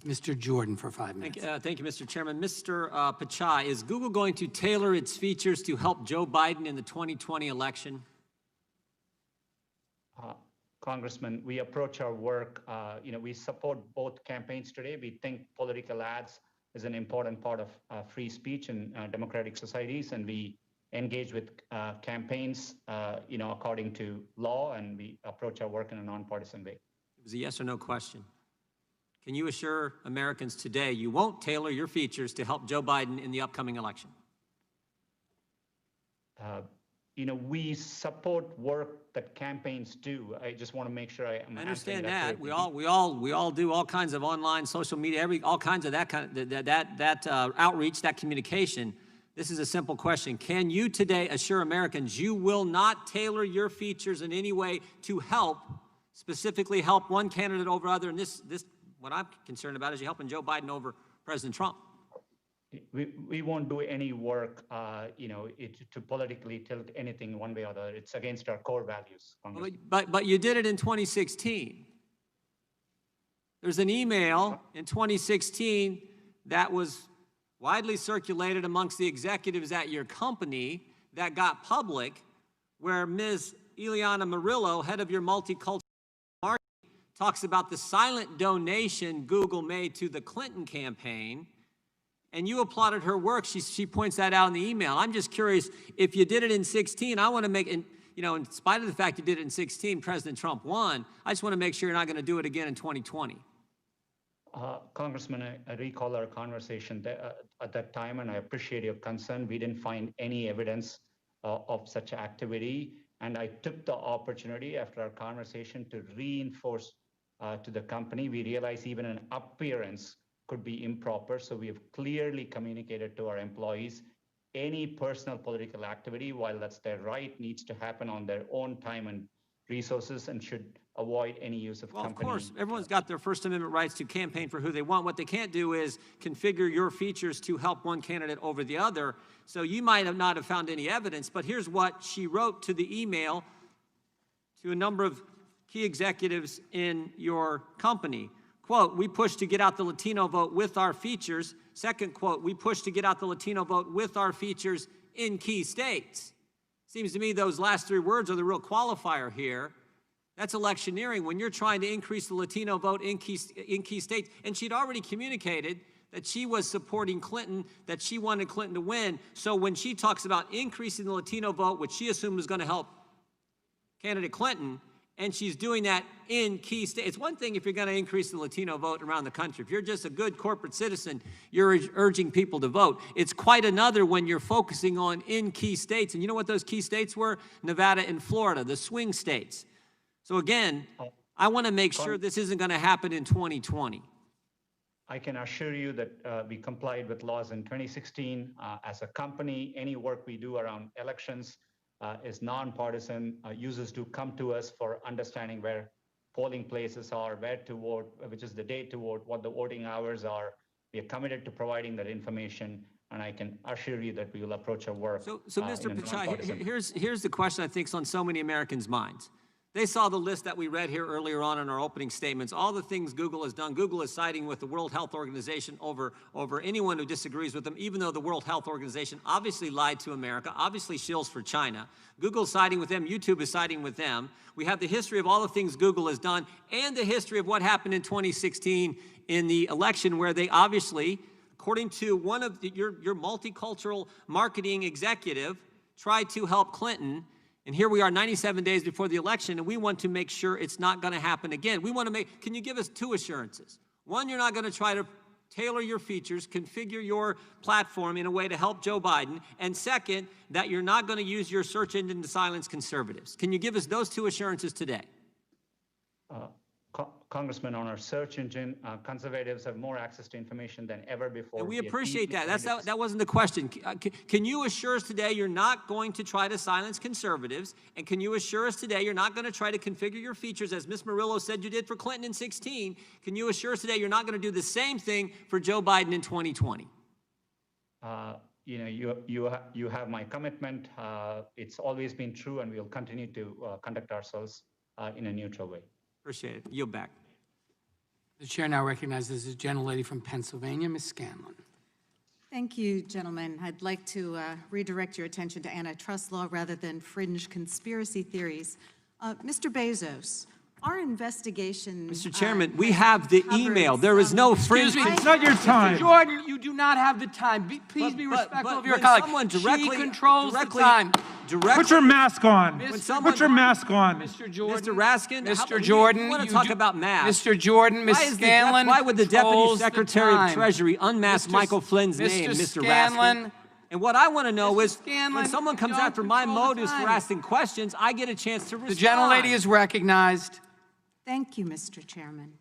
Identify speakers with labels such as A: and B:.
A: Mr. Jordan for 5 minutes.
B: Thank you, Mr. Chairman. Mr. Pichai, is Google going to tailor its features to help Joe Biden in the 2020 election?
C: Congressman, we approach our work, we support both campaigns today. We think political ads is an important part of free speech in democratic societies, and we engage with campaigns, according to law, and we approach our work in a nonpartisan way.
B: It was a yes or no question. Can you assure Americans today you won't tailor your features to help Joe Biden in the upcoming election?
C: We support work that campaigns do. I just want to make sure I
B: understand that. We all do all kinds of online, social media, all kinds of that outreach, that communication. This is a simple question. Can you today assure Americans you will not tailor your features in any way to specifically help one candidate over other? And this what I'm concerned about is you helping Joe Biden over President Trump.
C: We won't do any work, to politically tilt anything one way or the other. It's against our core values.
B: But you did it in 2016. There's an email in 2016 that was widely circulated amongst the executives at your company that got public, where Ms. Ileana Murillo, head of your multicultural marketing, talks about the silent donation Google made to the Clinton campaign, and you applauded her work. She points that out in the email. I'm just curious, if you did it in 16, I want to make, in spite of the fact you did it in 16, President Trump won, I just want to make sure you're not going to do it again in 2020.
C: Congressman, I recall our conversation at that time, and I appreciate your concern. We didn't find any evidence of such activity, and I took the opportunity after our conversation to reinforce to the company. We realized even an appearance could be improper, so we have clearly communicated to our employees any personal political activity, while that's their right, needs to happen on their own time and resources and should avoid any use of company.
B: Of course, everyone's got their First Amendment rights to campaign for who they want. What they can't do is configure your features to help one candidate over the other. So you might have not have found any evidence, but here's what she wrote to the email to a number of key executives in your company. Quote, we push to get out the Latino vote with our features. Second quote, we push to get out the Latino vote with our features in key states. Seems to me those last three words are the real qualifier here. That's electioneering when you're trying to increase the Latino vote in key states. And she'd already communicated that she was supporting Clinton, that she wanted Clinton to win. So when she talks about increasing the Latino vote, which she assumed was going to help candidate Clinton, and she's doing that in key states. It's one thing if you're going to increase the Latino vote around the country. If you're just a good corporate citizen, you're urging people to vote. It's quite another when you're focusing on in key states. And you know what those key states were? Nevada and Florida, the swing states. So again, I want to make sure this isn't going to happen in 2020.
C: I can assure you that we complied with laws in 2016. As a company, any work we do around elections is nonpartisan. Users do come to us for understanding where polling places are, where to vote, which is the date to vote, what the voting hours are. We are committed to providing that information, and I can assure you that we will approach our work.
B: So Mr. Pichai, here's the question I think is on so many Americans' minds. They saw the list that we read here earlier on in our opening statements, all the things Google has done. Google is siding with the World Health Organization over anyone who disagrees with them, even though the World Health Organization obviously lied to America, obviously shills for China. Google's siding with them, YouTube is siding with them. We have the history of all the things Google has done and the history of what happened in 2016 in the election, where they obviously, according to one of your multicultural marketing executive, tried to help Clinton. And here we are 97 days before the election, and we want to make sure it's not going to happen again. We want to can you give us two assurances? One, you're not going to try to tailor your features, configure your platform in a way to help Joe Biden. And second, that you're not going to use your search engine to silence conservatives. Can you give us those two assurances today?
C: Congressman, on our search engine, conservatives have more access to information than ever before.
B: And we appreciate that. That wasn't the question. Can you assure us today you're not going to try to silence conservatives? And can you assure us today you're not going to try to configure your features, as Ms. Murillo said you did for Clinton in 2016? Can you assure us today you're not going to do the same thing for Joe Biden in 2020?
C: You have my commitment. It's always been true, and we'll continue to conduct ourselves in a neutral way.
B: Appreciate it. Yield back.
A: The chair now recognizes the gentlelady from Pennsylvania, Ms. Scanlon.
D: Thank you, gentlemen. I'd like to redirect your attention to antitrust law rather than fringe conspiracy theories. Mr. Bezos, our investigation...
B: Mr. Chairman, we have the email. There is no fringe...
A: Excuse me.
E: It's not your time.
A: Mr. Jordan, you do not have the time. Please be respectful of your colleague. She controls the time.
E: Put your mask on.
A: Put
E: your mask on.
A: Mr. Jordan.
B: Mr. Raskin,
A: Mr. Jordan,
B: you want to talk about masks.
A: Mr. Jordan, Ms. Scanlon.
B: Why would the Deputy
A: controls
B: Secretary
A: the
B: of
A: time.
B: Treasury unmask Michael Flynn's name, Mr. Raskin? And what I want to know is, when someone comes after my motives for asking questions, I get a chance to respond.
A: The gentlelady is recognized.
D: Thank you, Mr. Chairman.